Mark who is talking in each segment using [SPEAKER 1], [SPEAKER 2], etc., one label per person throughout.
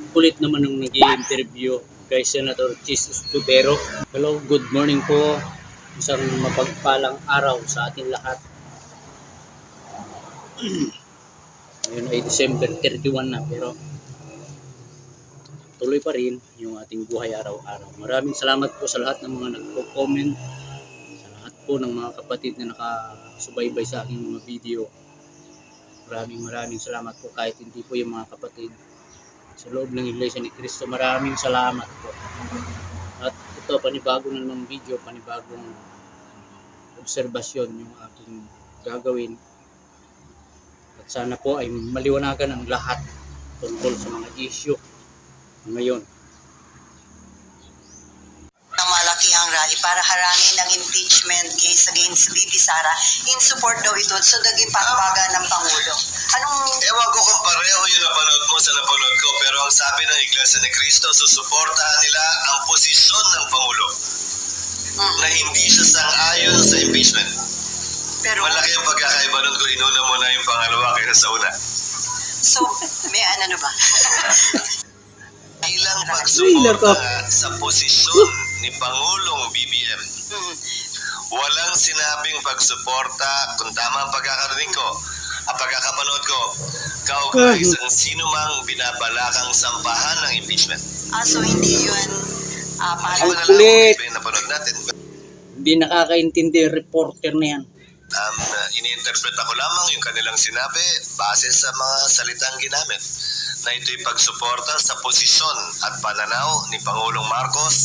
[SPEAKER 1] Kulit naman nung nag-i-interview kay Senator Chis Escudero. Hello, good morning po. Isang mapagpalang araw sa ating lahat. Ngayon ay December 31 na pero tuloy pa rin yung ating buhay araw-araw. Maraming salamat po sa lahat ng mga nagko-comment, sa lahat po ng mga kapatid na nakasubaybay sa aking mga video. Maraming salamat po kahit hindi po yung mga kapatid sa loob ng Iglesia ni Cristo. Maraming salamat po. At ito, panibago na namang video, panibagong obserbasyon yung aking gagawin. At sana po ay maliwanagan ang lahat tungkol sa mga issue ngayon.
[SPEAKER 2] Ng malakihang rally para harangin ang impeachment case against VP Sara. In support daw ito sa dagipakbaga ng Pangulo.
[SPEAKER 3] Ewan ko kung pareho yung napanood mo sa napanood ko, pero ang sabi ng Iglesia ni Cristo, susuportahan nila ang posisyon ng Pangulo na hindi siya sang-ayon sa impeachment.
[SPEAKER 2] Pero
[SPEAKER 3] Malaki ang pagkakaiba nun kung inuna mo na yung pangalawa kaysa sa una.
[SPEAKER 2] so, may ano ba?
[SPEAKER 3] Ilang pagsuporta sa posisyon ni Pangulong BBM. Walang sinabing pagsuporta, kung tama ang pagkakarinig ko, ang pagkakapanood ko, kaugnay sa sino mang binabalakang sampahan ng impeachment.
[SPEAKER 2] So hindi yun
[SPEAKER 3] Ang
[SPEAKER 2] pahalaga.
[SPEAKER 1] kulit.
[SPEAKER 3] yung napanood natin.
[SPEAKER 1] Hindi nakakaintindi yung reporter na yan.
[SPEAKER 3] Iniinterpreta ko lamang yung kanilang sinabi base sa mga salitang ginamit na ito'y pagsuporta sa posisyon at pananaw ni Pangulong Marcos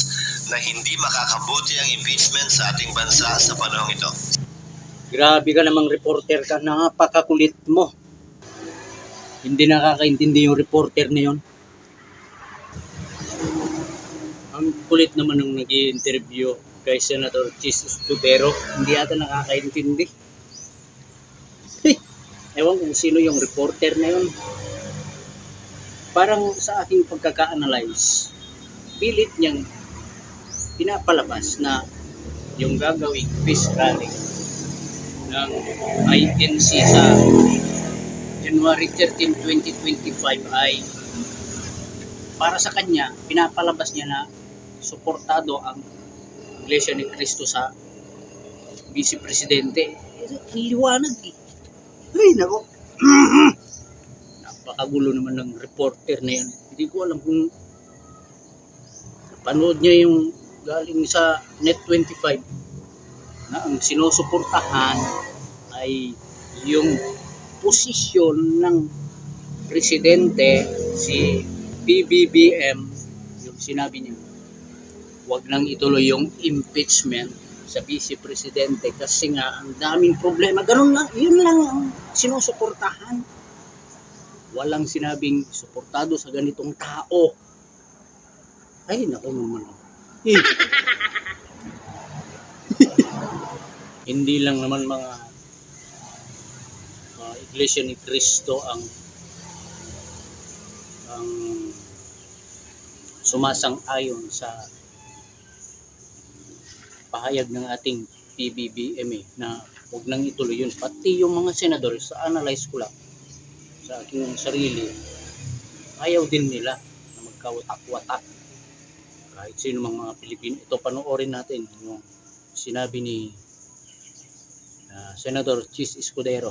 [SPEAKER 3] na hindi makakabuti ang impeachment sa ating bansa sa panahong ito.
[SPEAKER 1] Grabe ka namang reporter ka, napakakulit mo. Hindi nakakaintindi yung reporter na yun. Ang kulit naman nung nag-i-interview kay Senator Chis Escudero, hindi ata nakakaintindi. Ewan kung sino yung reporter na yun. Parang sa aking pagkaka-analyze, pilit niyang pinapalabas na yung gagawing peace rally ng INC sa January 13, 2025 ay para sa kanya, pinapalabas niya na suportado ang Iglesia ni Cristo sa Vice Presidente. Liwanag eh. Ay, nako. Napakagulo naman ng reporter na yan. Hindi ko alam kung panood niya yung galing sa Net25 na ang sinusuportahan ay yung posisyon ng presidente, si PBBM, yung sinabi niya wag nang ituloy yung impeachment sa vice presidente kasi nga ang daming problema. Ganun lang, yun lang ang sinusuportahan. Walang sinabing suportado sa ganitong tao. Ay, naku naman. Hindi lang naman mga Iglesia ni Cristo ang sumasang-ayon sa pahayag ng ating PBBM na huwag nang ituloy yun. Pati yung mga senador, sa analyze ko lang sa aking sarili, ayaw din nila na magkawatak-watak kahit sino mga Pilipino. Ito, panoorin natin yung sinabi ni Senator Chis Escudero.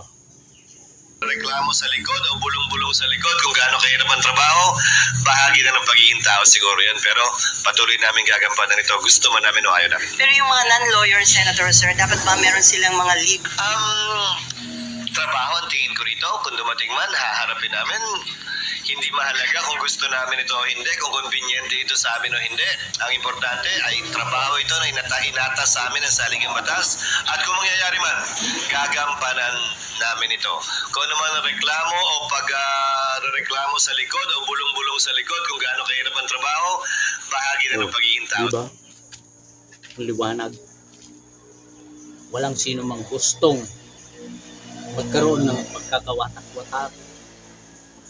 [SPEAKER 3] Reklamo sa likod o bulong-bulong sa likod kung gaano kahirap ang trabaho, bahagi na ng pagiging tao siguro yan, pero patuloy namin gagampanan ito. Gusto man namin o ayaw namin.
[SPEAKER 2] Pero yung mga non-lawyer senator, sir, dapat ba meron silang mga leave?
[SPEAKER 3] Trabaho ang tingin ko rito. Kung dumating man, haharapin namin. Hindi mahalaga kung gusto namin ito o hindi, kung conveniente ito sa amin o hindi. Ang importante ay trabaho ito na inata sa amin ng saligang batas. At kung mangyayari man, gagampanan namin ito. Kung naman ang reklamo o pag-reklamo sa likod o bulong-bulong sa likod kung gaano kahirap ang trabaho, bahagi na ng pagiging tao.
[SPEAKER 1] Diba? Ang liwanag. Walang sino mang gustong magkaroon ng pagkakawatak-watak,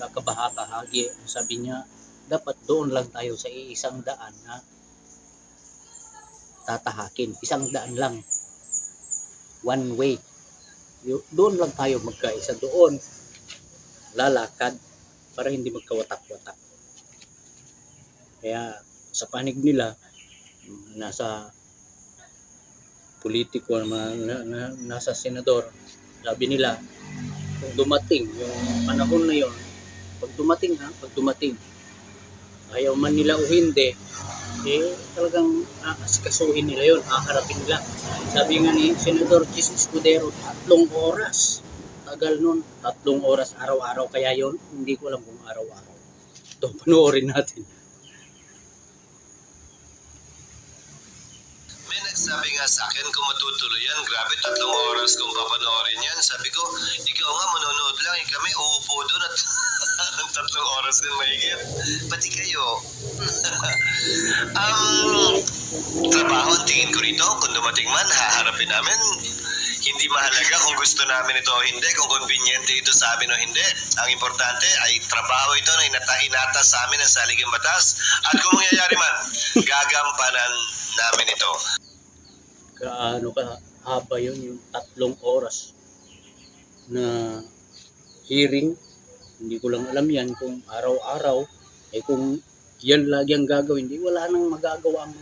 [SPEAKER 1] magkakabahagi. Sabi niya, dapat doon lang tayo sa iisang daan na tatahakin. Isang daan lang. One way. Doon lang tayo magkaisa. Doon lalakad para hindi magkawatak-watak. Kaya sa panig nila, nasa politiko, nasa senador, sabi nila, kung dumating yung panahon na yon, pag dumating, ayaw man nila o hindi, talagang asikasuhin nila yon, haharapin nila. Sabi nga ni Senador Jesus Escudero, 3 oras. Tagal nun, 3 oras araw-araw. Kaya yon, hindi ko alam kung araw-araw. Ito, panoorin natin.
[SPEAKER 3] May nagsabi nga sa akin kung matutuloy yan, grabe 3 oras kung papanoorin yan. Sabi ko, ikaw nga manonood lang, kami uupo doon at 3 oras din mahigit. Pati kayo. Trabaho ang tingin ko rito, kung dumating man, haharapin namin. Hindi mahalaga kung gusto namin ito o hindi, kung convenient ito sa amin o hindi. Ang importante ay trabaho ito na inata sa amin ng saligang batas. At kung mangyayari man, gagampanan namin ito.
[SPEAKER 1] Kaano ka haba yun, yung 3 oras na hearing. Hindi ko lang alam yan kung araw-araw, kung yan lagi ang gagawin, hindi wala nang magagawa ang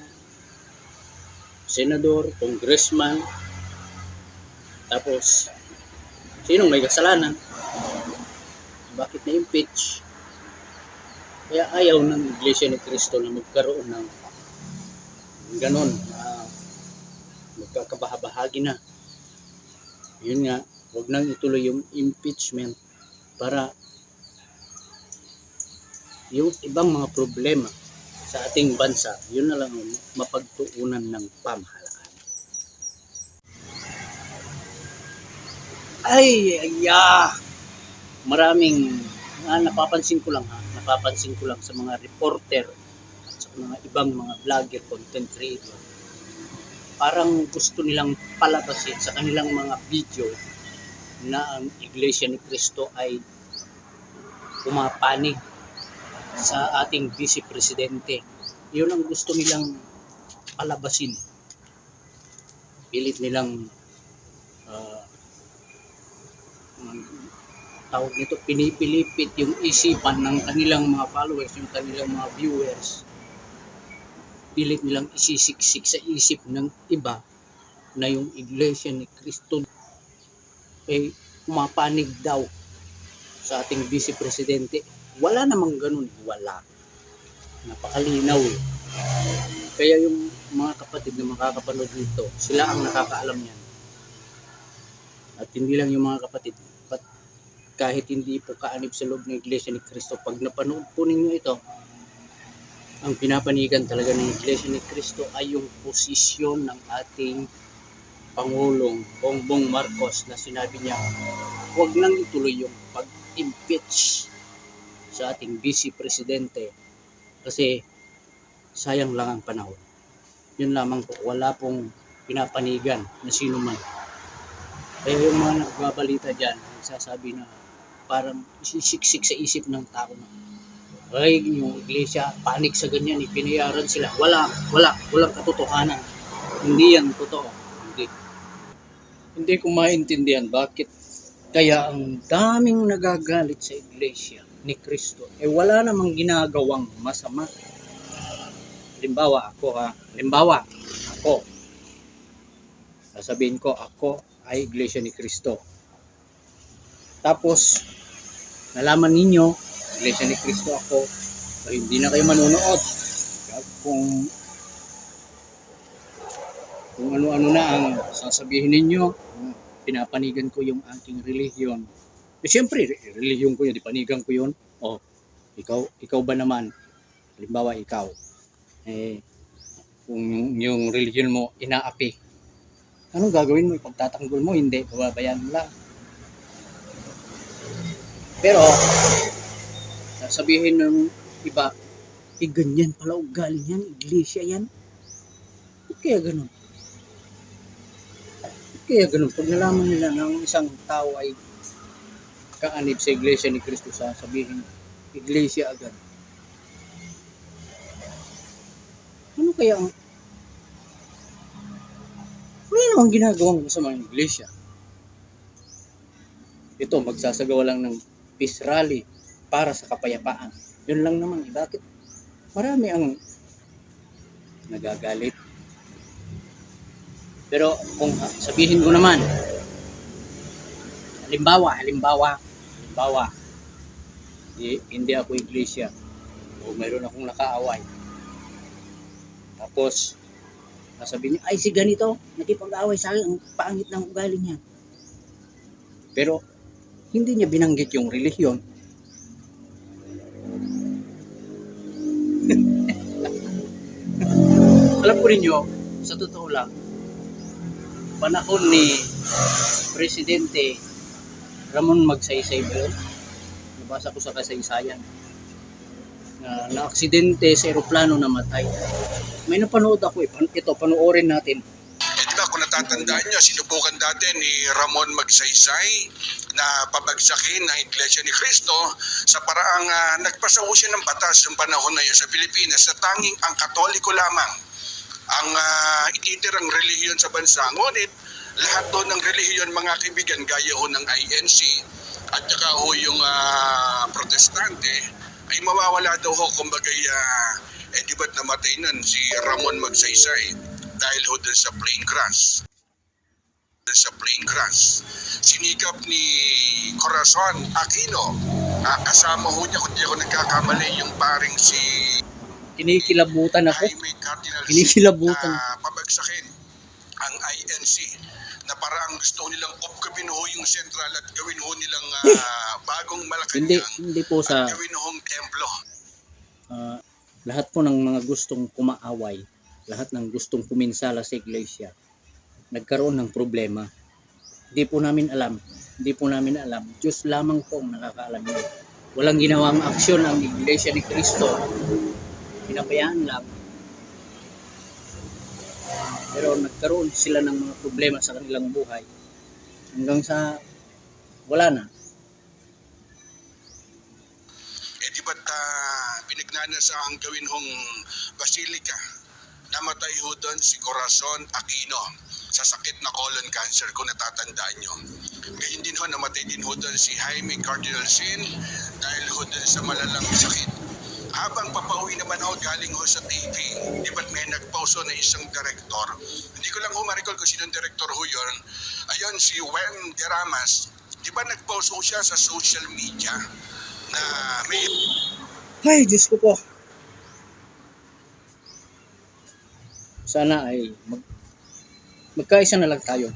[SPEAKER 1] senador, congressman. Tapos, sinong may kasalanan? Bakit na-impeach? Kaya ayaw ng Iglesia ni Cristo na magkaroon ng ganon, magkakabahabahagi na. Yun nga, huwag nang ituloy yung impeachment para yung ibang mga problema sa ating bansa, yun na lang ang mapagtuunan ng pamahalaan. Maraming napapansin ko lang sa mga reporter at sa mga ibang mga vlogger, content creator, parang gusto nilang palabasin sa kanilang mga video na ang Iglesia ni Cristo ay pumapanig sa ating Vice Presidente. Yun ang gusto nilang palabasin. Pilit nilang tawag nito, pinipilipit yung isipan ng kanilang mga followers, yung kanilang mga viewers. Pilit nilang isisiksik sa isip ng iba na yung Iglesia ni Cristo ay pumapanig daw sa ating Vice Presidente. Wala namang ganun, wala. Napakalinaw eh. Kaya yung mga kapatid na makakapanood nito, sila ang nakakaalam yan. At hindi lang yung mga kapatid, kahit hindi po kaanib sa loob ng Iglesia ni Cristo, pag napanood po ninyo ito, ang pinapanigan talaga ng Iglesia ni Cristo ay yung posisyon ng ating Pangulong Bongbong Marcos na sinabi niya, huwag nang ituloy yung pag-impeach sa ating Vice Presidente kasi sayang lang ang panahon. Yun lamang po, wala pong pinapanigan na sino man. Kaya yung mga nagbabalita dyan, sasabi na parang isisiksik sa isip ng tao na ay, yung Iglesia, panik sa ganyan, pinayaran sila. Walang katotohanan. Hindi yan totoo. Hindi ko maintindihan bakit kaya ang daming nagagalit sa Iglesia ni Cristo. Wala namang ginagawang masama. Halimbawa, ako. Sasabihin ko, ako ay Iglesia ni Cristo. Tapos, nalaman ninyo, Iglesia ni Cristo ako, so hindi na kayo manonood. Kung ano-ano na ang sasabihin ninyo, pinapanigan ko yung aking relihiyon. Siyempre, relihiyon ko yun, ipanigan ko yun. Ikaw ba naman, halimbawa ikaw, kung yung relihiyon mo inaapi, anong gagawin mo? Ipagtatanggol mo? Hindi, bababayaan mo lang. Pero, sasabihin ng iba, ganyan pala ugali yan, Iglesia yan. Kaya ganun. Pag nalaman nila ng isang tao ay kaanib sa Iglesia ni Cristo, sasabihin, Iglesia agad. Ano kaya ang wala namang ginagawang masama ng Iglesia. Ito, magsasagawa lang ng peace rally para sa kapayapaan. Yun lang naman. Bakit marami ang nagagalit. Pero kung sabihin ko naman, halimbawa, hindi ako iglesia o mayroon akong nakaaway. Tapos, sasabihin niya, ay si ganito, nakipag-away sa akin, ang pangit ng ugali niya. Pero, hindi niya binanggit yung relihiyon. Alam ko rin nyo, sa totoo lang, panahon ni Presidente Ramon Magsaysay ba yun? Nabasa ko sa kasaysayan na na-aksidente sa eroplano, namatay. May napanood ako ito, panoorin natin.
[SPEAKER 4] Di ba, kung natatandaan nyo, sinubukan dati ni Ramon Magsaysay na pabagsakin ang Iglesia ni Cristo sa paraang nagpasa ho siya ng batas ng panahon na yun sa Pilipinas na tanging ang Katoliko lamang ang ititirang relihiyon sa bansa. Ngunit lahat doon ng relihiyon, mga kaibigan, gaya ho ng INC at saka ho yung protestante, ay mawawala daw ho, kumbaga, di ba't namatay nun si Ramon Magsaysay dahil ho dun sa plane crash. Sinikap ni Corazon Aquino, kasama ho niya, kung di ako nagkakamali, yung paring si
[SPEAKER 1] Kinikilabutan ako.
[SPEAKER 4] Jaime Cardinal
[SPEAKER 1] Kinikilabutan.
[SPEAKER 4] na pabagsakin ang INC na parang gusto nilang kupkapin ho yung sentral at gawin ho nilang bagong Malacanang
[SPEAKER 1] Hindi po sa
[SPEAKER 4] at gawin hong templo.
[SPEAKER 1] lahat po ng mga gustong kumaaway, lahat ng gustong kuminsala sa iglesia, nagkaroon ng problema. Hindi po namin alam. Diyos lamang po ang nakakaalam yun. Walang ginawang aksyon ang Iglesia ni Cristo. Pinabayaan lang. Pero nagkaroon sila ng mga problema sa kanilang buhay. Hanggang sa wala na.
[SPEAKER 4] Di ba't pinagnanasahang gawin hong basilika? Namatay ho doon si Corazon Aquino sa sakit na colon cancer, kung natatandaan nyo. Ngayon din ho, namatay din ho doon si Jaime Cardinal Sin dahil ho doon sa malalang sakit. Habang papauwi naman ako galing ho sa taping, di ba't may nagpauso na isang direktor? Hindi ko lang ho ma-recall kung sinong direktor ho yun. Ayun, si Wen Deramas. Di ba nagpauso siya sa social media na may...
[SPEAKER 1] Ay, Diyos ko po. Sana ay magkaisa na lang tayo.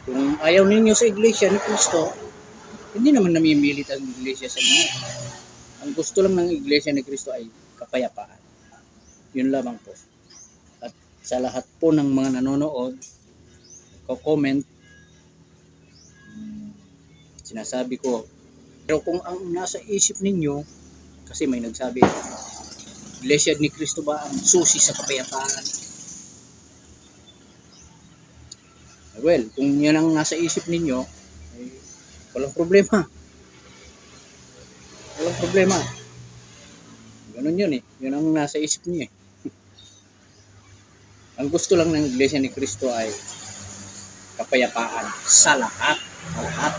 [SPEAKER 1] Kung ayaw ninyo sa Iglesia ni Cristo, hindi naman namimilit ang Iglesia sa inyo. Ang gusto lang ng Iglesia ni Cristo ay kapayapaan. Yun lamang po. At sa lahat po ng mga nanonood, ko-comment, sinasabi ko, pero kung ang nasa isip ninyo, kasi may nagsabi, Iglesia ni Cristo ba ang susi sa kapayapaan? Well, kung yan ang nasa isip ninyo, ay walang problema. Walang problema. Ganun yun eh. Yun ang nasa isip niyo eh. Ang gusto lang ng Iglesia ni Cristo ay kapayapaan sa lahat. Lahat.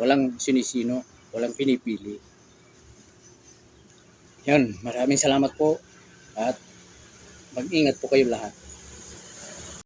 [SPEAKER 1] Walang sinisino, walang pinipili. Yan, maraming salamat po at mag-ingat po kayo lahat.